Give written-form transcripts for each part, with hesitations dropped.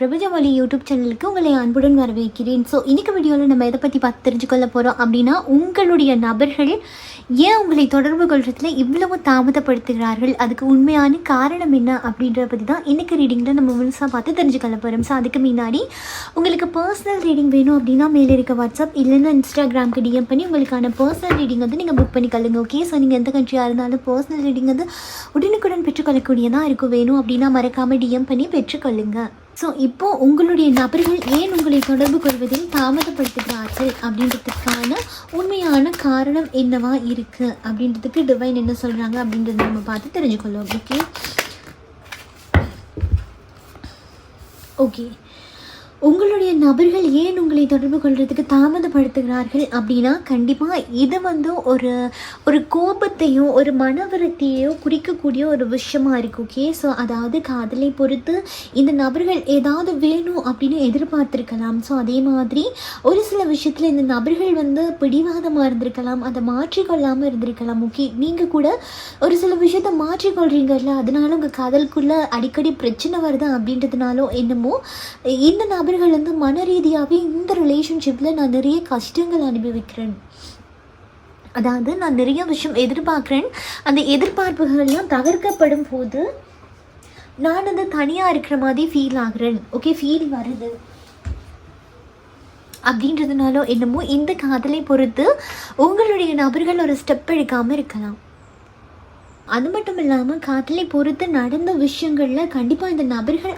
பிரபஞ்சமொழி YouTube சேனலுக்கு உங்களை அன்புடன் வரவேற்கிறேன். ஸோ இன்றைக்கி வீடியோவில் நம்ம எதை பற்றி பார்த்து தெரிஞ்சுக்கொள்ள போகிறோம் அப்படின்னா, உங்களுடைய நபர்கள் ஏன் உங்களை தொடர்பு கொள்றதுல இவ்வளவு தாமதப்படுத்துகிறார்கள், அதுக்கு உண்மையான காரணம் என்ன அப்படின்றத பற்றி தான் இன்றைக்கி ரீடிங்கில் நம்ம முழுசாக பார்த்து தெரிஞ்சுக்கொள்ள போகிறோம். ஸோ அதுக்கு முன்னாடி உங்களுக்கு பர்சனல் ரீடிங் வேணும் அப்படின்னா மேலே இருக்க வாட்ஸ்அப் இல்லைன்னா இன்ஸ்டாகிராமுக்கு டிஎம் பண்ணி உங்களுக்கான பர்சனல் ரீடிங் வந்து நீங்கள் புக் பண்ணிக்கொள்ளுங்க. ஓகே, ஸோ நீங்கள் எந்த கண்ட்ரியாக இருந்தாலும் பர்சனல் ரீடிங் வந்து உடனுக்குடன் பெற்றுக்கொள்ளக்கூடியதாக இருக்கும். வேணும் அப்படின்னா மறக்காமல் டிஎம் பண்ணி பெற்றுக்கொள்ளுங்க. ஸோ இப்போது உங்களுடைய நபர்கள் ஏன் உங்களை தொடர்பு கொள்வதில் தாமதப்படுத்துகிறார்கள் அப்படின்றதுக்கான உண்மையான காரணம் என்னவா இருக்குது அப்படின்றதுக்கு டிவைன் என்ன சொல்கிறாங்க அப்படின்றத நம்ம பார்த்து தெரிஞ்சுக்கொள்ளுவோம். ஓகே, உங்களுடைய நபர்கள் ஏன் உங்களை தொடர்பு கொள்றதுக்கு தாமதப்படுத்துகிறார்கள் அப்படின்னா, கண்டிப்பாக இது வந்து ஒரு கோபத்தையோ ஒரு மனவிரக்தியோ குறிக்கக்கூடிய ஒரு விஷயமா இருக்குது. ஓகே, ஸோ அதாவது காதலை பொறுத்து இந்த நபர்கள் ஏதாவது வேணும் அப்படின்னு எதிர்பார்த்துருக்கலாம். ஸோ அதே மாதிரி ஒரு சில விஷயத்தில் இந்த நபர்கள் வந்து பிடிவாதமாக இருந்திருக்கலாம், அதை மாற்றிக்கொள்ளாமல் இருந்திருக்கலாம். ஓகே, நீங்கள் கூட ஒரு சில விஷயத்த மாற்றிக்கொள்கிறீங்கல்ல, அதனால உங்கள் காதலுக்குள்ளே அடிக்கடி பிரச்சனை வருது அப்படின்றதுனாலும் என்னமோ இந்த நபர்கள் வந்து மன ரீதியாகவே இந்த ரிலேஷன்ஷிப்பில் நான் நிறைய கஷ்டங்கள் அனுபவிக்கிறேன், அதாவது நான் நிறைய விஷயம் எதிர்பார்க்குறேன், அந்த எதிர்பார்ப்புகள்லாம் தவிர்க்கப்படும் போது நான் வந்து தனியாக இருக்கிற மாதிரி ஃபீல் ஆகுறேன். ஓகே, ஃபீல் வருது அப்படின்றதுனால என்னமோ இந்த காதலை பொறுத்து உங்களுடைய நபர்கள் ஒரு ஸ்டெப் எடுக்காமல் இருக்கலாம். அது மட்டும் இல்லாமல் காதலை பொறுத்து நடந்த விஷயங்களில் கண்டிப்பாக இந்த நபர்கள்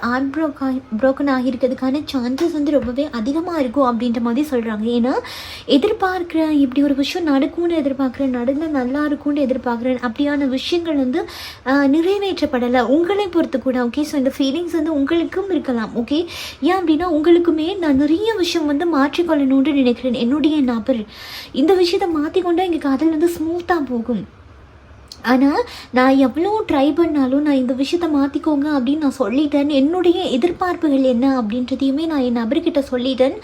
ப்ரோக்கன் ஆகியிருக்கிறதுக்கான சான்சஸ் வந்து ரொம்பவே அதிகமாக இருக்கும் அப்படின்ற மாதிரி சொல்கிறாங்க. ஏன்னா எதிர்பார்க்குறேன், இப்படி ஒரு விஷயம் நடக்கும்னு எதிர்பார்க்குறேன், நடந்தால் நல்லா இருக்கும்னு எதிர்பார்க்குறேன், அப்படியான விஷயங்கள் வந்து நிறைவேற்றப்படலை உங்களை பொறுத்து கூட. ஓகே, ஸோ இந்த ஃபீலிங்ஸ் வந்து உங்களுக்கும் இருக்கலாம். ஓகே, ஏன் அப்படின்னா உங்களுக்குமே நான் நிறைய விஷயம் வந்து மாற்றிக்கொள்ளணும்னு நினைக்கிறேன். என்னுடைய நபர் இந்த விஷயத்தை மாற்றிக்கொண்டால் எங்கள் காதல் வந்து ஸ்மூத்தாக போகும். ஆனால் நான் எவ்வளோ ட்ரை பண்ணாலும் நான் இந்த விஷயத்தை மாற்றிக்கோங்க அப்படின்னு நான் சொல்லிட்டேன். என்னுடைய எதிர்பார்ப்புகள் என்ன அப்படின்றதையுமே நான் என் நபர்கிட்ட சொல்லிட்டேன்.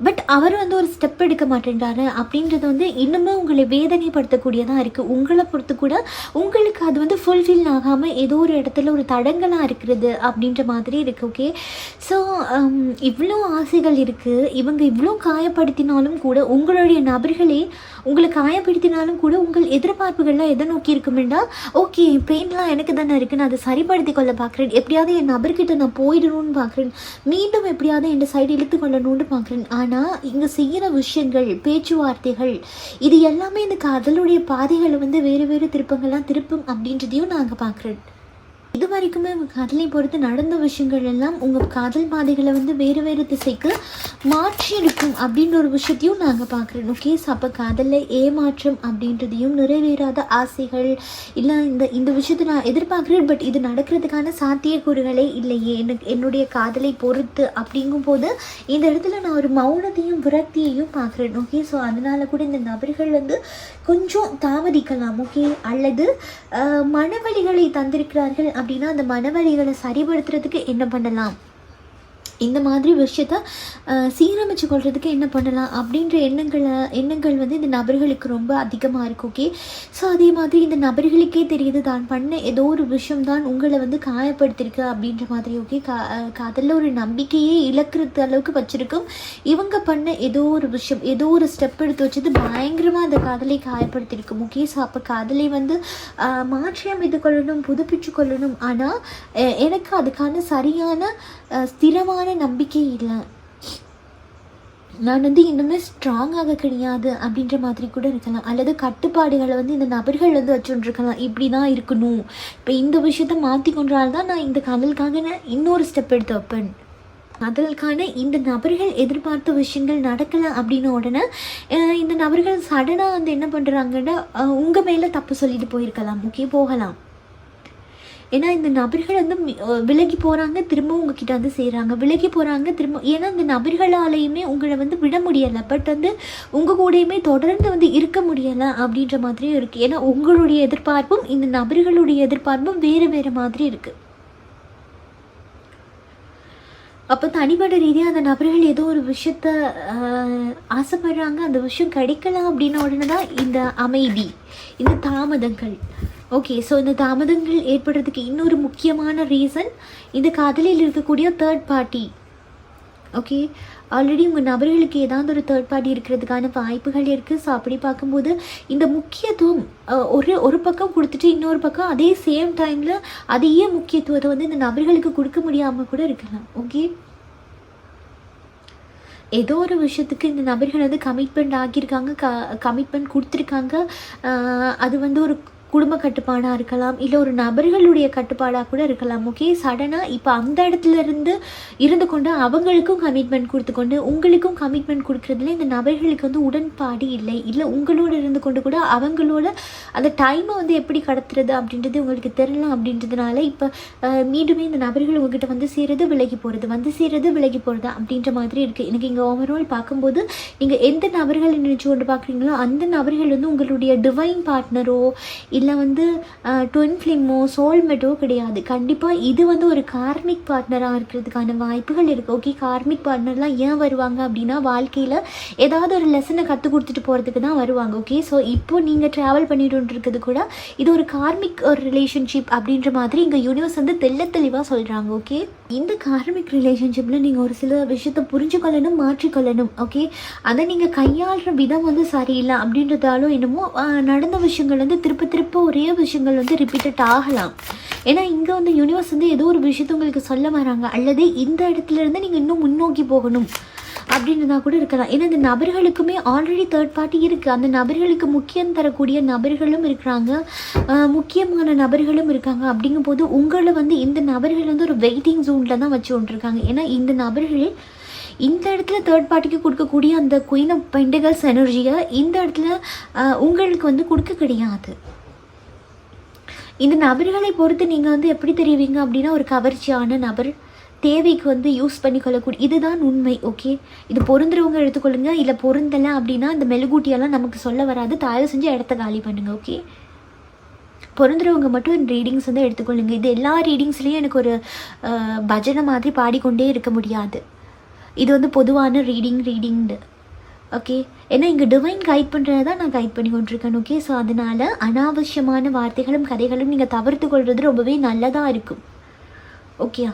பட் அவர் வந்து ஒரு ஸ்டெப் எடுக்க மாட்டேன்றாரு அப்படின்றது வந்து இன்னுமே உங்களை வேதனைப்படுத்தக்கூடியதாக இருக்குது. உங்களை பொறுத்து கூட உங்களுக்கு அது வந்து ஃபுல்ஃபில் ஆகாமல் ஏதோ ஒரு இடத்துல ஒரு தடங்கலாக இருக்கிறது அப்படின்ற மாதிரி இருக்குது. ஓகே, ஸோ இவ்வளோ ஆசைகள் இருக்குது, இவங்க இவ்வளோ காயப்படுத்தினாலும் கூட உங்களுடைய நபர்களே உங்களை காயப்படுத்தினாலும் கூட உங்கள் எதிர்பார்ப்புகள்லாம் எதை நோக்கி இருக்குமெண்டா, ஓகே பெயின்லாம் எனக்கு தானே இருக்குது, நான் அதை சரிப்படுத்தி கொள்ள பார்க்குறேன், எப்படியாவது என் நபர்கிட்ட நான் போயிடணும்னு பார்க்குறேன், மீண்டும் எப்படியாவது என் சைடு இழுத்து கொள்ளணும்னு பார்க்குறேன். ஆனால் இங்கே செய்கிற விஷயங்கள், பேச்சுவார்த்தைகள், இது எல்லாமே இந்த காதலுடைய பாதைகளை வந்து வேறு வேறு திருப்பங்கள்லாம் திருப்பும் அப்படின்றதையும் நான் அங்கே பார்க்குறேன். இது வரைக்குமே உங்கள் காதலை பொறுத்து நடந்த விஷயங்கள் எல்லாம் உங்கள் காதல் பாதைகளை வந்து வேறு வேறு திசைக்கு மாற்றி இருக்கும் அப்படின்ற ஒரு விஷயத்தையும் நாங்கள் பார்க்குறேன். ஓகே, ஸோ அப்போ காதலில் ஏமாற்றம் அப்படின்றதையும் நிறைவேறாத ஆசைகள் இல்லை, இந்த விஷயத்தை நான் எதிர்பார்க்குறேன் பட் இது நடக்கிறதுக்கான சாத்தியக்கூறுகளே இல்லையே என்னுடைய காதலை பொறுத்து அப்படிங்கும்போது இந்த இடத்துல நான் ஒரு மௌனத்தையும் விரக்தியையும் பார்க்குறேன். ஓகே, ஸோ அதனால் கூட இந்த நபர்கள் வந்து கொஞ்சம் தாமதிக்கலாம். ஓகே, அல்லது மனவலிகளை தந்திருக்கிறார்கள் அப்படின்னா அந்த மனவலிகளை சரிபடுத்துறதுக்கு என்ன பண்ணலாம், இந்த மாதிரி விஷயத்த சீரமைச்சு கொள்றதுக்கு என்ன பண்ணலாம் அப்படின்ற எண்ணங்கள் வந்து இந்த நபர்களுக்கு ரொம்ப அதிகமாக இருக்குது. ஓகே, ஸோ அதே மாதிரி இந்த நபர்களுக்கே தெரியுது தான் பண்ண ஏதோ ஒரு விஷயம் தான் உங்களை வந்து காயப்படுத்திருக்கு அப்படின்ற மாதிரி. ஓகே, காதலில் ஒரு நம்பிக்கையே இழக்கிறது அளவுக்கு வச்சுருக்கும். இவங்க பண்ண ஏதோ ஒரு விஷயம், ஏதோ ஒரு ஸ்டெப் எடுத்து வச்சது பயங்கரமாக அந்த காதலை காயப்படுத்தியிருக்கும். ஓகே, ஸோ அப்போ காதலை வந்து மாற்றி அமைத்து கொள்ளணும், புதுப்பிச்சு கொள்ளணும். ஆனால் எனக்கு அதுக்கான சரியான ஸ்திரமான நம்பிக்கை இல்லை, நான் வந்து இன்னுமே ஸ்ட்ராங்காக கிடையாது அப்படின்ற மாதிரி கூட இருக்கலாம். அல்லது கட்டுப்பாடுகளை வந்து இந்த நபர்கள் வந்து வச்சுருக்கலாம், இப்படி தான் இருக்கணும், இப்போ இந்த விஷயத்த மாற்றி கொண்டால்தான் நான் இந்த காதலுக்காக நான் இன்னொரு ஸ்டெப் எடுத்து வைப்பேன். காதலுக்கான இந்த நபர்கள் எதிர்பார்த்த விஷயங்கள் நடக்கலை அப்படின்ன உடனே இந்த நபர்கள் சடனாக வந்து என்ன பண்ணுறாங்கன்னா உங்கள் மேலே தப்பு சொல்லிட்டு போயிருக்கலாம். ஓகே, போகலாம். ஏன்னா இந்த நபர்கள் வந்து விலகி போகிறாங்க, திரும்ப உங்ககிட்ட வந்து செய்கிறாங்க, விலகி போகிறாங்க திரும்ப. ஏன்னா இந்த நபர்களாலேயுமே உங்களை வந்து விட முடியலை, பட் வந்து உங்கள் கூடயுமே தொடர்ந்து வந்து இருக்க முடியலை அப்படின்ற மாதிரியும் இருக்குது. ஏன்னா உங்களுடைய எதிர்பார்ப்பும் இந்த நபர்களுடைய எதிர்பார்ப்பும் வேறு வேறு மாதிரி இருக்குது. அப்போ தனிப்பட்ட ரீதியாக அந்த நபர்கள் ஏதோ ஒரு விஷயத்த ஆசைப்படுறாங்க, அந்த விஷயம் கிடைக்கலாம் அப்படின்ன உடனே தான் இந்த அமைதி, இந்த தாமதங்கள். ஓகே, ஸோ இந்த தாமதங்கள் ஏற்படுறதுக்கு இன்னொரு முக்கியமான ரீசன் இந்த காதலில் இருக்கக்கூடிய தேர்ட் பார்ட்டி. ஓகே. ஆல்ரெடி உங்கள் நபர்களுக்கு ஏதாவது ஒரு தேர்ட் பார்ட்டி இருக்கிறதுக்கான வாய்ப்புகள் இருக்குது. ஸோ அப்படி பார்க்கும்போது இந்த முக்கியத்துவம் ஒரு பக்கம் கொடுத்துட்டு இன்னொரு பக்கம் அதே சேம் டைமில் அதையே முக்கியத்துவத்தை வந்து இந்த நபர்களுக்கு கொடுக்க முடியாமல் கூட இருக்கலாம். ஓகே. ஏதோ ஒரு விஷயத்துக்கு இந்த நபர்கள் வந்து கமிட்மெண்ட் ஆகியிருக்காங்க, கமிட்மெண்ட் கொடுத்துருக்காங்க. அது வந்து ஒரு குடும்ப கட்டுப்பாடாக இருக்கலாம், இல்லை ஒரு நபர்களுடைய கட்டுப்பாடாக கூட இருக்கலாம். ஓகே. சடனாக இப்போ அந்த இடத்துல இருந்து கொண்டு அவங்களுக்கும் கமிட்மெண்ட் கொடுத்துக்கொண்டு உங்களுக்கும் கமிட்மெண்ட் கொடுக்குறதுல இந்த நபர்களுக்கு வந்து உடன்பாடு இல்லை உங்களோட இருந்து கொண்டு கூட அவங்களோட அந்த டைமை வந்து எப்படி கடத்துறது அப்படின்றது உங்களுக்கு தெரியலாம். அப்படின்றதுனால இப்போ மீண்டுமே இந்த நபர்கள் உங்ககிட்ட வந்து சேருறது விலகி போகிறது அப்படின்ற மாதிரி இருக்குது. எனக்கு இங்கே ஓவரால் பார்க்கும்போது நீங்கள் எந்த நபர்கள் நினச்சி கொண்டு பார்க்குறீங்களோ அந்த நபர்கள் வந்து உங்களுடைய டிவைன் பார்ட்னரோ இல்லை வந்து ட்வின் ஃப்ளிமோ சோல்மேட்டோ கிடையாது. கண்டிப்பாக இது வந்து ஒரு கார்மிக் பார்ட்னராக இருக்கிறதுக்கான வாய்ப்புகள் இருக்குது. ஓகே. கார்மிக் பார்ட்னர்லாம் ஏன் வருவாங்க அப்படின்னா வாழ்க்கையில் ஏதாவது ஒரு லெசனை கற்றுக் கொடுத்துட்டு போகிறதுக்கு தான் வருவாங்க. ஓகே. ஸோ இப்போது நீங்கள் ட்ராவல் பண்ணிட்டு இருக்கிறது கூட இது ஒரு கார்மிக் ஒரு ரிலேஷன்ஷிப் அப்படின்ற மாதிரி இங்கே யூனிவர்ஸ் வந்து தெளிவாக சொல்கிறாங்க. ஓகே. இந்த கார்மிக் ரிலேஷன்ஷிப்பில் நீங்கள் ஒரு சில விஷயத்தை புரிஞ்சுக்கொள்ளணும், மாற்றிக்கொள்ளணும். ஓகே. அதை நீங்கள் கையாளுற விதம் வந்து சரியில்லை அப்படின்றதாலும் என்னமோ நடந்த விஷயங்கள் வந்து திருப்ப ஒரே விஷயங்கள் வந்து ரிப்பீட்டட் ஆகலாம். ஏன்னா இங்கே வந்து யூனிவர்ஸ் வந்து ஏதோ ஒரு விஷயத்தை உங்களுக்கு சொல்ல வராங்க, அல்லது இந்த இடத்துல இருந்து நீங்கள் இன்னும் முன்னோக்கி போகணும் அப்படின்றதா கூட இருக்கலாம். ஏன்னா இந்த நபர்களுக்குமே ஆல்ரெடி தேர்ட் பார்ட்டி இருக்குது. அந்த நபர்களுக்கு முக்கியம் தரக்கூடிய நபர்களும் இருக்கிறாங்க, முக்கியமான நபர்களும் இருக்காங்க. அப்படிங்கும் போது உங்களை வந்து இந்த நபர்கள் வந்து ஒரு வெயிட்டிங் ஜோனில் தான் வச்சு கொண்டிருக்காங்க. ஏன்னா இந்த நபர்கள் இந்த இடத்துல தேர்ட் பார்ட்டிக்கு கொடுக்கக்கூடிய அந்த குயின் ஆஃப் பெண்டகல்ஸ் எனர்ஜியை இந்த இடத்துல உங்களுக்கு வந்து கொடுக்க கிடையாது. இந்த நபர்களை பொறுத்து நீங்கள் வந்து எப்படி தெரிவிங்க அப்படின்னா ஒரு கவர்ச்சியான நபர், தேவைக்கு வந்து யூஸ் பண்ணிக்கொள்ளக்கூடிய, இதுதான் உண்மை. ஓகே. இது பொருந்துறவங்க எடுத்துக்கொள்ளுங்க, இல்லை பொருந்தலை அப்படின்னா இந்த மெழுகூட்டியெல்லாம் நமக்கு சொல்ல வராது. தயவு செஞ்சு இடத்த காலி பண்ணுங்கள். ஓகே. பொருந்துறவங்க மட்டும் ரீடிங்ஸ் வந்து எடுத்துக்கொள்ளுங்க. இது எல்லா ரீடிங்ஸ்லேயும் எனக்கு ஒரு பஜனை மாதிரி பாடிக்கொண்டே இருக்க முடியாது. இது வந்து பொதுவான ரீடிங்டு. ஓகே. ஏன்னா இங்கே டிவைன் கைட் பண்ணுறது தான் நான் கைட் பண்ணி கொண்டிருக்கேன். ஓகே. ஸோ அதனால் அனாவசியமான வார்த்தைகளும் கதைகளும் நீங்கள் தவிர்த்து கொள்வது ரொம்பவே நல்லதாக இருக்கும். ஓகே.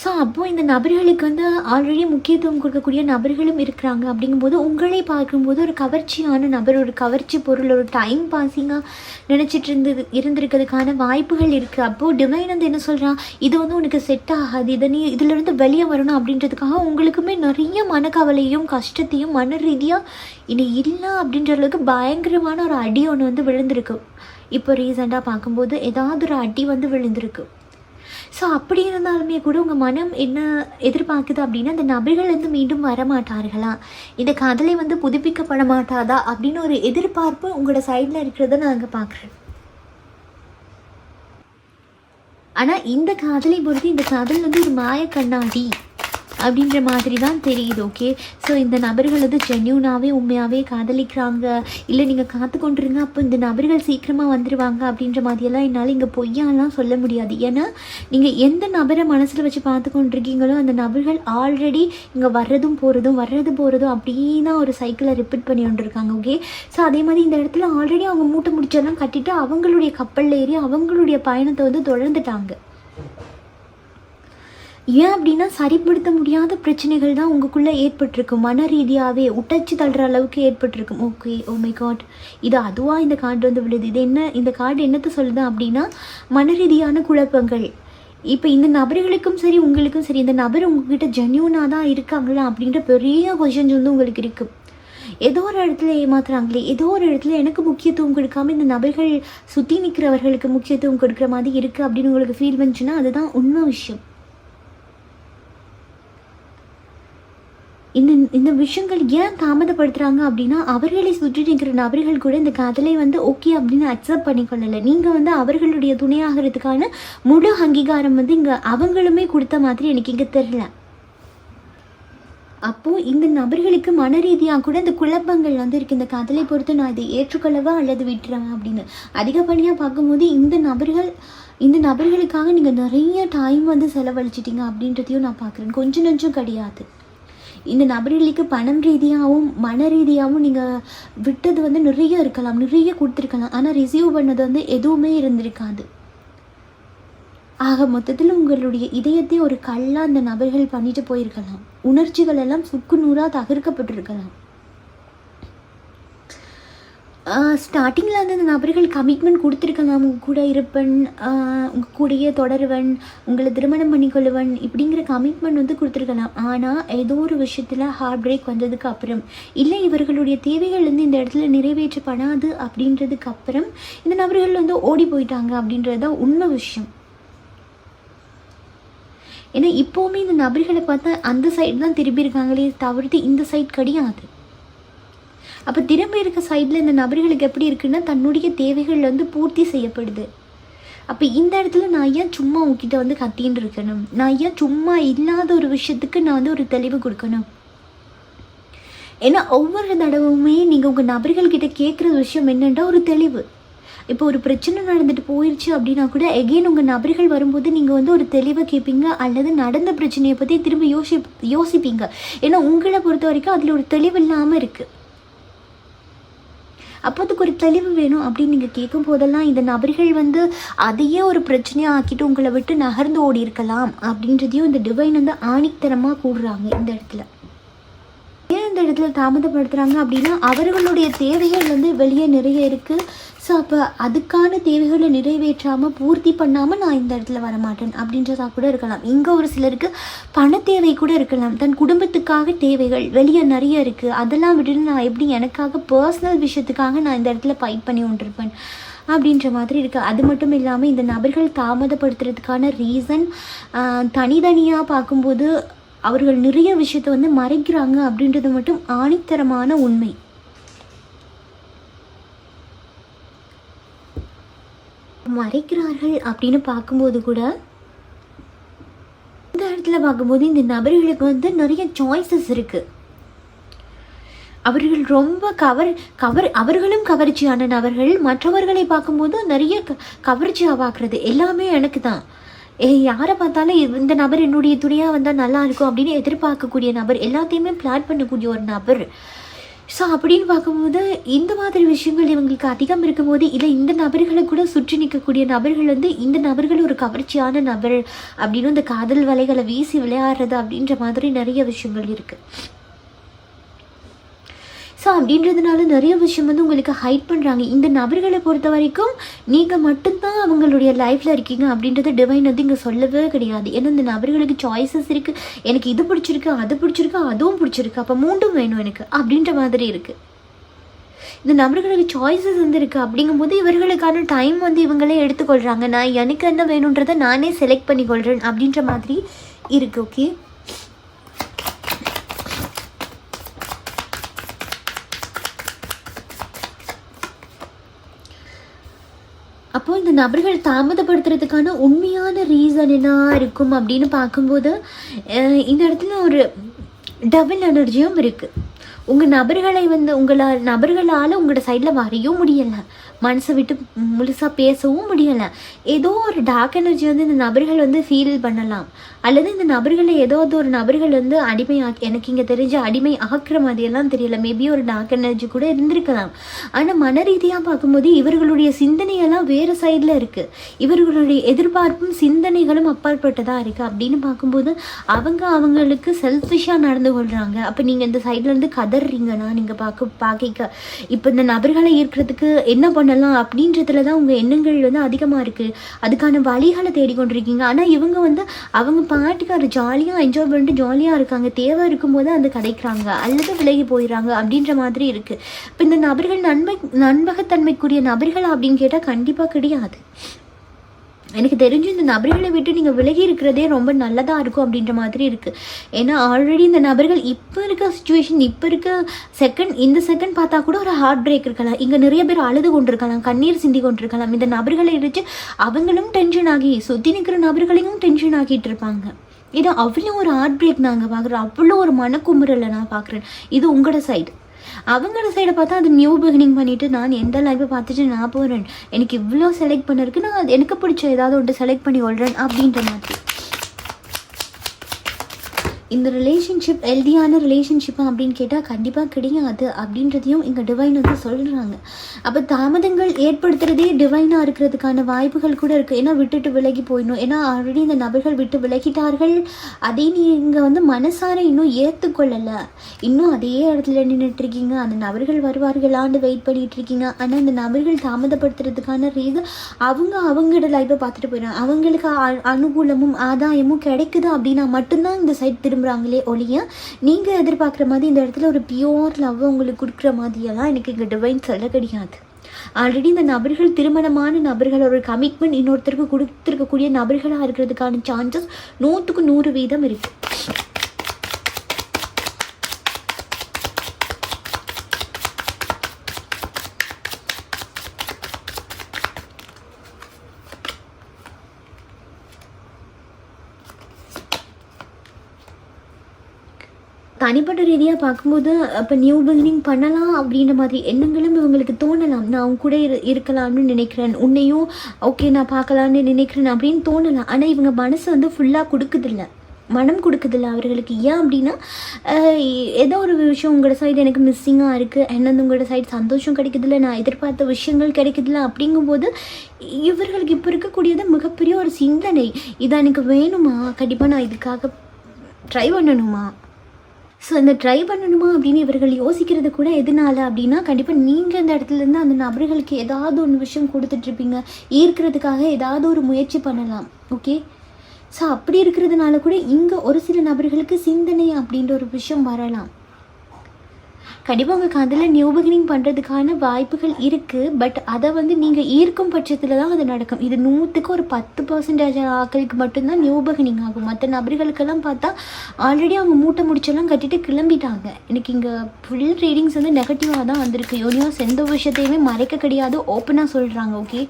ஸோ அப்போது இந்த நபர்களுக்கு வந்து ஆல்ரெடி முக்கியத்துவம் கொடுக்கக்கூடிய நபர்களும் இருக்கிறாங்க. அப்படிங்கும்போது உங்களை பார்க்கும்போது ஒரு கவர்ச்சியான நபர், ஒரு கவர்ச்சி பொருள், ஒரு டைம் பாஸிங்காக நினச்சிட்டு இருந்திருக்கிறதுக்கான வாய்ப்புகள் இருக்குது. அப்போது டிவைன் வந்து என்ன சொல்கிறான், இது வந்து உனக்கு செட் ஆகாது, இதிலிருந்து வெளியே வரணும் அப்படின்றதுக்காக உங்களுக்குமே நிறைய மனக்கவலையும் கஷ்டத்தையும் மன ரீதியாக இனி இல்லை அப்படின்ற அளவுக்கு பயங்கரமான ஒரு அடி ஒன்று வந்து விழுந்திருக்கு. இப்போ ரீசெண்டாக பார்க்கும்போது ஏதாவது ஒரு அடி வந்து விழுந்திருக்கு. ஸோ அப்படி இருந்தாலுமே கூட உங்கள் மனம் என்ன எதிர்பார்க்குது அப்படின்னா இந்த நபர்கள் வந்து மீண்டும் வரமாட்டார்களா, இந்த காதலை வந்து புதுப்பிக்கப்பட மாட்டாதா அப்படின்னு ஒரு எதிர்பார்ப்பு உங்களோட சைடில் இருக்கிறத நான் அங்கே பார்க்குறேன். ஆனால் இந்த காதலை பொறுத்து இந்த காதல் வந்து ஒரு மாய கண்ணாடி அப்படின்ற மாதிரி தான் தெரியுது. ஓகே. ஸோ இந்த நபர்கள் வந்து ஜென்யூனாகவே உண்மையாகவே காதலிக்கிறாங்க, இல்லை நீங்கள் காத்து கொண்டுருங்க, அப்போ இந்த நபர்கள் சீக்கிரமாக வந்துடுவாங்க அப்படின்ற மாதிரியெல்லாம் என்னால் இங்கே பொய்யாலாம் சொல்ல முடியாது. ஏன்னா நீங்கள் எந்த நபரை மனசில் வச்சு பார்த்து கொண்டிருக்கீங்களோ அந்த நபர்கள் ஆல்ரெடி இங்கே வர்றதும் போகிறதும் அப்படின்னு ஒரு சைக்கிளை ரிப்பீட் பண்ணி கொண்டிருக்காங்க. ஓகே. ஸோ அதே மாதிரி இந்த இடத்துல ஆல்ரெடி அவங்க மூட்டை முடிச்செல்லாம் கட்டிட்டு அவங்களுடைய கப்பலில் ஏறி அவங்களுடைய பயணத்தை வந்து தொடர்ந்துட்டாங்க. ஏன் அப்படின்னா சரிப்படுத்த முடியாத பிரச்சனைகள் தான் உங்களுக்குள்ளே ஏற்பட்டிருக்கு, மன ரீதியாகவே உட்டச்சு தள்ளுற அளவுக்கு ஏற்பட்டிருக்கும். ஓகே. ஓ மை காட், இது அதுவாக இந்த கார்டு வந்து விழுது. இது என்ன, இந்த கார்டு என்னத்தை சொல்லுது அப்படின்னா மன ரீதியான குழப்பங்கள். இப்போ இந்த நபர்களுக்கும் சரி உங்களுக்கும் சரி இந்த நபர் உங்ககிட்ட ஜென்யூனாக தான் இருக்காங்களா அப்படின்ற பெரிய கொஷன்ஸ் வந்து உங்களுக்கு இருக்குது. ஏதோ ஒரு இடத்துல ஏமாத்துறாங்களே, ஏதோ ஒரு இடத்துல எனக்கு முக்கியத்துவம் கொடுக்காம இந்த நபர்கள் சுற்றி நிற்கிறவர்களுக்கு முக்கியத்துவம் கொடுக்குற மாதிரி இருக்குது அப்படின்னு உங்களுக்கு ஃபீல் வந்துச்சுன்னா அதுதான் உண்மை விஷயம். இந்த விஷயங்கள் ஏன் தாமதப்படுத்துகிறாங்க அப்படின்னா அவர்களை சுற்றி நிற்கிற நபர்கள் கூட இந்த காதலை வந்து ஓகே அப்படின்னு அக்செப்ட் பண்ணிக்கொள்ளலை. நீங்கள் வந்து அவர்களுடைய துணையாகிறதுக்கான முழு அங்கீகாரம் வந்து இங்கே அவங்களுமே கொடுத்த மாதிரி எனக்கு இங்கே தெரியல. அப்போது இந்த நபர்களுக்கு மன ரீதியாக கூட இந்த குழப்பங்கள் வந்து இருக்குது. இந்த காதலை பொறுத்து நான் இதை ஏற்றுக்கொள்ளவா அல்லது விட்டுறேன் அப்படின்னு அதிகப்படியாக பார்க்கும்போது இந்த நபர்களுக்காக நீங்கள் நிறைய டைம் வந்து செலவழிச்சிட்டிங்க அப்படின்றதையும் நான் பார்க்குறேன். கொஞ்சம் நெஞ்சம் கிடையாது. இந்த நபர்களுக்கு பணம் ரீதியாகவும் மன ரீதியாகவும் நீங்கள் விட்டது வந்து நிறைய இருக்கலாம், நிறைய கொடுத்துருக்கலாம். ஆனால் ரிசீவ் பண்ணது வந்து எதுவுமே இருந்திருக்காது. ஆக மொத்தத்தில் உங்களுடைய இதயத்தை ஒரு கல்லாக அந்த நபர்கள் பண்ணிட்டு போயிருக்கலாம். உணர்ச்சிகள் எல்லாம் சுக்கு நூறாக தகர்க்கப்பட்டிருக்கலாம். ஸ்டார்டிங்கில் வந்து அந்த நபர்கள் கமிட்மெண்ட் கொடுத்துருக்கலாம், உங்கள் கூட இருப்பேன், உங்கள் கூடயே தொடருவன், உங்களை திருமணம் பண்ணிக்கொள்ளுவன், இப்படிங்கிற கமிட்மெண்ட் வந்து கொடுத்துருக்கலாம். ஆனால் ஏதோ ஒரு விஷயத்தில் ஹார்ட் பிரேக் வந்ததுக்கு அப்புறம், இல்லை இவர்களுடைய தேவைகள் வந்து இந்த இடத்துல நிறைவேற்றப்படாது அப்படின்றதுக்கு அப்புறம் இந்த நபர்கள் வந்து ஓடி போயிட்டாங்க அப்படின்றது தான் உண்மை விஷயம். ஏன்னா இப்போவுமே இந்த நபர்களை பார்த்தா அந்த சைடு தான் திரும்பி இருக்காங்களே தவிர்த்து இந்த சைட் கிடையாது. அப்போ திரும்ப இருக்க சைடில் இந்த நபர்களுக்கு எப்படி இருக்குன்னா தன்னுடைய தேவைகள் வந்து பூர்த்தி செய்யப்படுது. அப்போ இந்த இடத்துல நான் ஏன் சும்மா உங்ககிட்ட வந்து கத்தின்னு இருக்கணும், நான் ஏன் சும்மா இல்லாத ஒரு விஷயத்துக்கு நான் வந்து ஒரு தெளிவு கொடுக்கணும். ஏன்னா ஒவ்வொரு தடவுமே நீங்கள் உங்கள் நபர்கள்கிட்ட கேட்குற விஷயம் என்னென்னா ஒரு தெளிவு. இப்போ ஒரு பிரச்சனை நடந்துட்டு போயிடுச்சு அப்படின்னா கூட எகெயின் உங்கள் நபர்கள் வரும்போது நீங்கள் வந்து ஒரு தெளிவை கேட்பீங்க, அல்லது நடந்த பிரச்சனையை பற்றி திரும்ப யோசிப்பீங்க. ஏன்னா உங்களை பொறுத்த வரைக்கும் அதில் ஒரு தெளிவு இல்லாமல் இருக்குது. அப்போ அதுக்கு ஒரு தெளிவு வேணும் அப்படின்னு நீங்கள் கேட்கும் போதெல்லாம் இந்த நபர்கள் வந்து அதையே ஒரு பிரச்சனையாக ஆக்கிட்டு உங்களை விட்டு நகர்ந்து ஓடி இருக்கலாம் அப்படின்றதையும் இந்த டிவைன் வந்து ஆணித்தரமாக கூடுறாங்க. இந்த இடத்துல ஏன் இந்த இடத்துல தாமதப்படுத்துகிறாங்க அப்படின்னா அவர்களுடைய தேவைகள் வந்து வெளியே நிறைய இருக்குது. ஸோ அப்போ அதுக்கான தேவைகளை நிறைவேற்றாமல் பூர்த்தி பண்ணாமல் நான் இந்த இடத்துல வரமாட்டேன் அப்படின்றதா கூட இருக்கலாம். இங்கே ஒரு சிலருக்கு பண தேவை கூட இருக்கலாம், தன் குடும்பத்துக்காக தேவைகள் வெளியே நிறைய இருக்குது, அதெல்லாம் விட்டுட்டு நான் எப்படி எனக்காக பர்சனல் விஷயத்துக்காக நான் இந்த இடத்துல ஃபைட் பண்ணி கொண்டிருப்பேன் அப்படின்ற மாதிரி இருக்குது. அது மட்டும் இல்லாமல் இந்த நபர்கள் தாமதப்படுத்துறதுக்கான ரீசன் தனித்தனியாக பார்க்கும்போது அவர்கள் நிறைய விஷயத்தை வந்து மறைக்கிறாங்க அப்படின்றது மட்டும் ஆணித்தரமான உண்மை. மறைக்கிறார்கள் அப்படின்னு பார்க்கும்போது கூட இந்த இடத்துல பார்க்கும்போது இந்த நபர்களுக்கு வந்து நிறைய சாய்ஸஸ் இருக்குது. அவர்கள் ரொம்ப அவர்களும் கவர்ச்சியான நபர்கள். மற்றவர்களை பார்க்கும்போது நிறைய கவர்ச்சியாக பார்க்குறது எல்லாமே எனக்கு தான். யாரை பார்த்தாலும் இந்த நபர் என்னுடைய துணையாக வந்தால் நல்லா இருக்கும் அப்படின்னு எதிர்பார்க்கக்கூடிய நபர், எல்லாத்தையுமே பிளான் பண்ணக்கூடிய ஒரு நபர். ஸோ அப்படின்னு பார்க்கும்போது இந்த மாதிரி விஷயங்கள் இவங்களுக்கு அதிகம் இருக்கும்போது, இல்லை இந்த நபர்களை கூட சுற்றி நிற்கக்கூடிய நபர்கள் வந்து இந்த நபர்கள் ஒரு கவர்ச்சியான நபர் அப்படின்னு இந்த காதல் வலைகளை வீசி விளையாடுறது அப்படின்ற மாதிரி நிறைய விஷயங்கள் இருக்குது. ஸோ அப்படின்றதுனால நிறைய விஷயம் வந்து உங்களுக்கு ஹைட் பண்ணுறாங்க. இந்த நபர்களை பொறுத்த வரைக்கும் நீங்கள் மட்டும்தான் அவங்களுடைய லைஃப்பில் இருக்கீங்க அப்படின்றத டிவைன் வந்து இங்கே சொல்லவே கிடையாது. ஏன்னா இந்த நபர்களுக்கு சாய்ஸஸ் இருக்குது, எனக்கு இது பிடிச்சிருக்கு, அது பிடிச்சிருக்கு, அதுவும் பிடிச்சிருக்கு, அப்போ மூண்டும் வேணும் எனக்கு அப்படின்ற மாதிரி இருக்குது. இந்த நபர்களுக்கு சாய்ஸஸ் வந்து இருக்குது. அப்படிங்கும்போது இவர்களுக்கான டைம் வந்து இவங்களே எடுத்துக்கொள்கிறாங்க. நான் எனக்கு என்ன வேணுன்றதை நானே செலக்ட் பண்ணிக்கொள்கிறேன் அப்படின்ற மாதிரி இருக்குது. ஓகே, அப்போது இந்த நபர்கள் தாமதப்படுத்துறதுக்கான உண்மையான ரீசன் என்ன இருக்கும் அப்படின்னு பார்க்கும்போது இந்த இடத்துல ஒரு டபுள் எனர்ஜியும் இருக்குது. உங்கள் நபர்களை வந்து நபர்களால் உங்களோட சைடில் வரையும் முடியலை, மனசை விட்டு முழுசாக பேசவும் முடியலை. ஏதோ ஒரு டார்க் எனர்ஜி வந்து இந்த நபர்கள் வந்து ஃபீல் பண்ணலாம், அல்லது இந்த நபர்களை ஏதோ ஒரு நபர்கள் வந்து எனக்கு இங்கே தெரிஞ்ச அடிமை ஆக்குற மாதிரியெல்லாம் தெரியல. மேபி ஒரு டார்க் எனர்ஜி கூட இருந்திருக்கலாம். ஆனால் மன ரீதியாக பார்க்கும்போது இவர்களுடைய சிந்தனையெல்லாம் வேறு சைடில் இருக்குது, இவர்களுடைய எதிர்பார்ப்பும் சிந்தனைகளும் அப்பாற்பட்டதாக இருக்குது. அப்படின்னு பார்க்கும்போது அவங்களுக்கு செல்ஃபிஷாக நடந்து கொள்கிறாங்க. அப்போ நீங்கள் இந்த சைட்லேருந்து கதறீங்கன்னா நீங்கள் பார்க்க இப்போ இந்த நபர்களை ஈர்க்கிறதுக்கு என்ன பண்ணலாம் அப்படின்றதுல தான் உங்கள் எண்ணங்கள் வந்து அதிகமாக இருக்குது. அதுக்கான வழிகளை தேடிக்கொண்டிருக்கீங்க. ஆனால் இவங்க வந்து அவங்க பாட்டுக்கு ஜாலியாக என்ஜாய் பண்ணிட்டு ஜாலியாக இருக்காங்க. தேவை இருக்கும்போது அந்த கிடைக்கிறாங்க அல்லது விலகி போயிடறாங்க அப்படின்ற மாதிரி இருக்குது. இப்போ இந்த நபர்கள் நண்பகத்தன்மைக்குரிய நபர்கள் அப்படின்னு கேட்டால் கண்டிப்பாக கிடையாது. எனக்கு தெரிஞ்சு இந்த நபர்களை விட்டு நீங்கள் விலகி இருக்கிறதே ரொம்ப நல்லதாக இருக்கும் அப்படின்ற மாதிரி இருக்குது. ஏன்னா ஆல்ரெடி இந்த நபர்கள் இப்போ இருக்க சுச்சுவேஷன், இப்போ இருக்க இந்த செகண்ட் பார்த்தா கூட ஒரு ஹார்ட் பிரேக் இருக்கலாம். இங்கே நிறைய பேர் அழுது கொண்டிருக்கலாம், கண்ணீர் சிந்தி கொண்டிருக்கலாம். இந்த நபர்களை இருந்துச்சு அவங்களும் டென்ஷன் ஆகி சுற்றி நிற்கிற நபர்களையும் டென்ஷன் ஆகிட்டு இருப்பாங்க. ஏன்னா அவ்வளோ ஒரு ஹார்ட் பிரேக் நாங்கள் பார்க்குறோம், அவ்வளோ ஒரு மனக்குமுறலை நான் பார்க்குறேன். இது உங்களோட சைடு. அவங்களோட சைடை பார்த்தா அது நியூ பிகினிங் பண்ணிவிட்டு நான் எந்த லைஃப்பை பார்த்துட்டு நான் போகிறேன், எனக்கு இவ்வளோ செலக்ட் பண்ணிருக்கு, நான் அது எனக்கு பிடிச்ச ஏதாவது ஒன்று செலக்ட் பண்ணி கொள்கிறேன் அப்படின்ற மாதிரி. இந்த ரிலேஷன்ஷிப் ஹெல்தியான ரிலேஷன்ஷிப்பா அப்படின்னு கேட்டால் கண்டிப்பாக கிடையாது அப்படின்றதையும் இங்கே டிவைன் வந்து சொல்கிறாங்க. அப்போ தாமதங்கள் ஏற்படுத்துகிறதே டிவைனாக இருக்கிறதுக்கான வாய்ப்புகள் கூட இருக்குது. ஏன்னா விட்டுட்டு விலகி போயிடணும். ஏன்னா ஆல்ரெடி இந்த நபர்கள் விட்டு விலகிட்டார்கள். அதே நீங்கள் வந்து மனசார இன்னும் ஏற்றுக்கொள்ளலை. இன்னும் அதே இடத்துல நின்றுட்டுருக்கீங்க. அந்த நபர்கள் வருவார்களான்னு வெயிட் பண்ணிகிட்ருக்கீங்க. ஆனால் அந்த நபர்கள் தாமதப்படுத்துறதுக்கான ரீசன் அவங்களோட லைஃப்பை பார்த்துட்டு போயிடுறாங்க. அவங்களுக்கு அனுகூலமும் ஆதாயமும் கிடைக்குது அப்படின்னா மட்டும்தான் இந்த சைட் திரும்புகிறாங்களே ஒழிய நீங்கள் எதிர்பார்க்குற மாதிரி இந்த இடத்துல ஒரு பியோர் லவ் உங்களுக்கு கொடுக்குற மாதிரியெல்லாம் எனக்கு இங்கே டிவைன் சொல்ல கிடையாது. ஆல்ரெடி இந்த நபர்கள் திருமணமான நபர்கள், ஒரு கமிட்மெண்ட் இன்னொருத்தருக்கு கொடுத்துருக்கக்கூடிய நபர்களாக இருக்கிறதுக்கான சான்சஸ் 100க்கு 100% இருக்குது. தனிப்பட்ட ரீதியாக பார்க்கும்போது அப்போ நியூ பிகினிங் பண்ணலாம் அப்படின்ற மாதிரி எண்ணங்களும் இவங்களுக்கு தோணலாம். நான் அவங்க கூட இருக்கலாம்னு நினைக்கிறேன், உன்னையும் ஓகே நான் பார்க்கலான்னு நினைக்கிறேன் அப்படின்னு தோணலாம். ஆனால் இவங்க மனசு வந்து ஃபுல்லாக கொடுக்குதில்ல, மனம் கொடுக்குதில்ல அவர்களுக்கு. ஏன் அப்படின்னா ஏதோ ஒரு விஷயம் உங்களோட சைடு எனக்கு மிஸ்ஸிங்காக இருக்குது, என்னது உங்களோட சைடு சந்தோஷம் கிடைக்குதில்ல, நான் எதிர்பார்த்த விஷயங்கள் கிடைக்குதில்ல. அப்படிங்கும்போது இவர்களுக்கு இப்போ இருக்கக்கூடியது மிகப்பெரிய ஒரு சிந்தனை. இதை எனக்கு வேணுமா, கண்டிப்பாக நான் இதுக்காக ட்ரை பண்ணணுமா, ஸோ இந்த ட்ரை பண்ணணுமா அப்படின்னு இவர்கள் யோசிக்கிறது கூட எதனால அப்படின்னா கண்டிப்பாக நீங்கள் இந்த இடத்துலேருந்து அந்த நபர்களுக்கு ஏதாவது ஒன்று விஷயம் கொடுத்துட்ருப்பீங்க. ஈர்க்கிறதுக்காக ஏதாவது ஒரு முயற்சி பண்ணலாம். ஓகே, ஸோ அப்படி இருக்கிறதுனால கூட இங்கே ஒரு சில நபர்களுக்கு சிந்தனை அப்படின்ற ஒரு விஷயம் வரலாம். கண்டிப்பாக உங்களுக்கு அதில் நியூ பிகினிங் பண்ணுறதுக்கான வாய்ப்புகள் இருக்குது. பட் அதை வந்து நீங்கள் ஈர்க்கும் பட்சத்தில் தான் அது நடக்கும். இது 100க்கு ஒரு 10% ஆட்களுக்கு மட்டும்தான் நியூ பிகினிங் ஆகும். மற்ற நபர்களுக்கெல்லாம் பார்த்தா ஆல்ரெடி அவங்க மூட்டை முடிச்செல்லாம் கட்டிட்டு கிளம்பிட்டாங்க. எனக்கு இங்கே ஃபுல் ரீடிங்ஸ் வந்து நெகட்டிவாக தான் வந்திருக்கு. யூனிவர்ஸ் எந்த விஷயத்தையுமே மறைக்க கிடையாது, ஓப்பனாக சொல்கிறாங்க. ஓகே,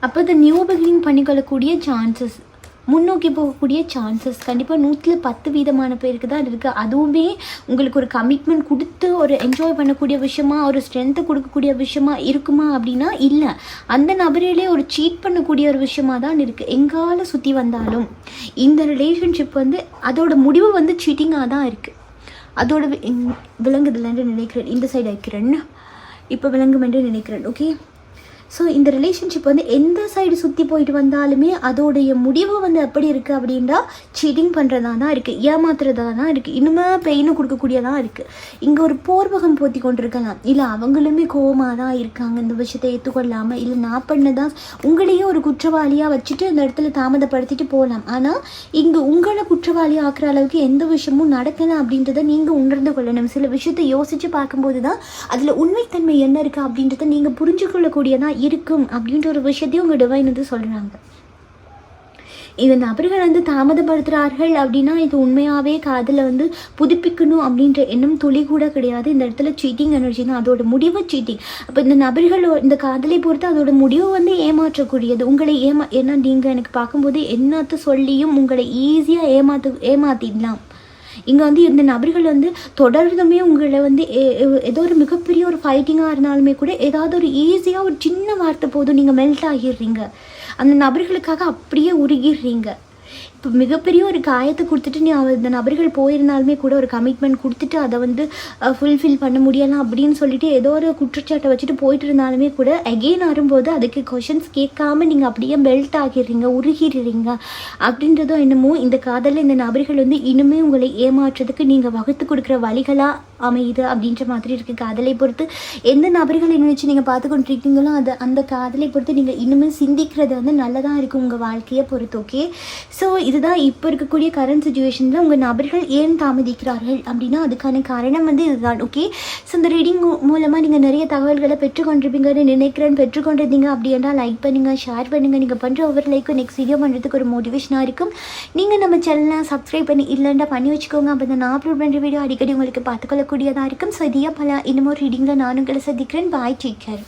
அப்போ இந்த நியூ பிகினிங் பண்ணிக்கொள்ளக்கூடிய சான்சஸ், முன்னோக்கி போகக்கூடிய சான்சஸ் கண்டிப்பாக 110% பேருக்கு தான் இருக்குது. அதுவுமே உங்களுக்கு ஒரு கமிட்மெண்ட் கொடுத்து ஒரு என்ஜாய் பண்ணக்கூடிய விஷயமா, ஒரு ஸ்ட்ரென்த்தை கொடுக்கக்கூடிய விஷயமா இருக்குமா அப்படின்னா இல்லை. அந்த நபரையிலே ஒரு சீட் பண்ணக்கூடிய ஒரு விஷயமா தான் இருக்குது. எங்கால சுற்றி வந்தாலும் இந்த ரிலேஷன்ஷிப் வந்து அதோட முடிவு வந்து சீட்டிங்காக தான் இருக்குது. அதோட விளங்குதில்லைன்னு நினைக்கிறேன். இந்த சைடு வைக்கிறேன்னு இப்போ விளங்கும் என்று நினைக்கிறேன். ஓகே, ஸோ இந்த ரிலேஷன்ஷிப் வந்து எந்த சைடு சுற்றி போயிட்டு வந்தாலுமே அதோடைய முடிவு வந்து எப்படி இருக்குது அப்படின்னா சீட்டிங் பண்ணுறதா தான் இருக்குது, ஏமாத்துறதா தான் இருக்குது, இன்னுமே பெயினை கொடுக்கக்கூடியதான் இருக்குது. இங்கே ஒரு போர்வகம் போற்றி கொண்டிருக்கலாம். இல்லை அவங்களுமே கோவமாக தான் இருக்காங்க இந்த விஷயத்தை ஏற்றுக்கொள்ளாமல். இல்லை நான் பண்ணதான் உங்களையே ஒரு குற்றவாளியாக வச்சுட்டு அந்த இடத்துல தாமதப்படுத்திட்டு போகலாம். ஆனால் இங்கே உங்களை குற்றவாளி ஆக்குற அளவுக்கு எந்த விஷயமும் நடக்கலை அப்படின்றத நீங்கள் உணர்ந்து கொள்ளணும். சில விஷயத்தை யோசித்து பார்க்கும்போது தான் அதில் உண்மைத்தன்மை என்ன இருக்குது அப்படின்றத நீங்கள் புரிஞ்சு கொள்ளக்கூடியதான் இருக்கும் அப்படின்ற ஒரு விஷயத்தையும் உங்கள் டிவைன் வந்து சொல்கிறாங்க. இந்த நபர்கள் வந்து தாமதப்படுத்துகிறார்கள் அப்படின்னா இது உண்மையாகவே காதில் வந்து புதுப்பிக்கணும் அப்படின்ற எண்ணம் துளி கூட கிடையாது. இந்த இடத்துல சீட்டிங் எனர்ஜி தான், அதோட முடிவு சீட்டிங். அப்போ இந்த நபர்கள் இந்த காதலை பொறுத்து அதோட முடிவு வந்து ஏமாற்றக்கூடியது. உங்களை ஏன்னா நீங்கள் எனக்கு பார்க்கும்போது என்னத்தை சொல்லியும் உங்களை ஈஸியாக ஏமாற்றிடலாம். இங்கே வந்து இந்த நபர்கள் வந்து தொடர்ந்துமே உங்களை வந்து ஏதோ ஒரு மிகப்பெரிய ஒரு ஃபைட்டிங்காக இருந்தாலுமே கூட ஏதாவது ஒரு ஈஸியாக ஒரு சின்ன வார்த்தை போதும் நீங்கள் மெல்ட் ஆகிடுறீங்க. அந்த நபர்களுக்காக அப்படியே உருகிடுறீங்க. இப்போ மிகப்பெரிய ஒரு காயத்தை கொடுத்துட்டு நீ இந்த நபர்கள் போயிருந்தாலுமே கூட ஒரு கமிட்மெண்ட் கொடுத்துட்டு அதை வந்து ஃபுல்ஃபில் பண்ண முடியலாம் அப்படின்னு சொல்லிட்டு ஏதோ ஒரு குற்றச்சாட்டை வச்சுட்டு போயிட்டு இருந்தாலுமே கூட அகெயின் வரும்போது அதுக்கு கொஷின்ஸ் கேட்காம நீங்கள் அப்படியே பெல்ட் ஆகிடுறீங்க, உருகிடுறீங்க. அப்படின்றதும் என்னமோ இந்த காதலில் இந்த நபர்கள் வந்து இனிமே உங்களை ஏமாற்றுறதுக்கு நீங்கள் வகுத்து கொடுக்குற வழிகளாக அமையுது அப்படின்ற மாதிரி இருக்குது. காதலை பொறுத்து எந்த நபர்களை நினைச்சு நீங்கள் பார்த்து கொண்டிருக்கீங்களோ அந்த காதலை பொறுத்து நீங்கள் இன்னுமே சிந்திக்கிறது வந்து நல்லதாக இருக்கும் உங்கள் வாழ்க்கையை பொறுத்து. ஓகே, ஸோ இதுதான் இப்போ இருக்கக்கூடிய கரண்ட் சுச்சுவேஷனில் உங்கள் நபர்கள் ஏன் தாமதிக்கிறார்கள் அப்படின்னா அதுக்கான காரணம் வந்து இதுதான். ஓகே, ஸோ இந்த ரீடிங் மூலமாக நீங்கள் நிறைய தகவல்களை பெற்றுக்கொண்டிருப்பீங்கன்னு நினைக்கிறேன். பெற்றுக்கொண்டிருந்தீங்க அப்படின்னா லைக் பண்ணுங்கள், ஷேர் பண்ணுங்கள். நீங்கள் பண்ணுற ஒவ்வொரு லைக்கும் நெக்ஸ்ட் வீடியோ பண்ணுறதுக்கு ஒரு மோட்டிவேஷனாக இருக்கும். நீங்கள் நம்ம சேனலை சப்ஸ்கிரைப் இல்லைன்னா பண்ணி வச்சுக்கோங்க. அப்போ தான் நான் அப்லோட் பண்ணுற வீடியோ அடிக்கடி உங்களுக்கு பார்த்துக்கொள்ளக்கூடியதாக இருக்கும். ஸோ இதையா பல இன்னமும் ரீடிங்கில் நானும் உங்களை சந்திக்கிறேன். பாய், டேக் கேர்.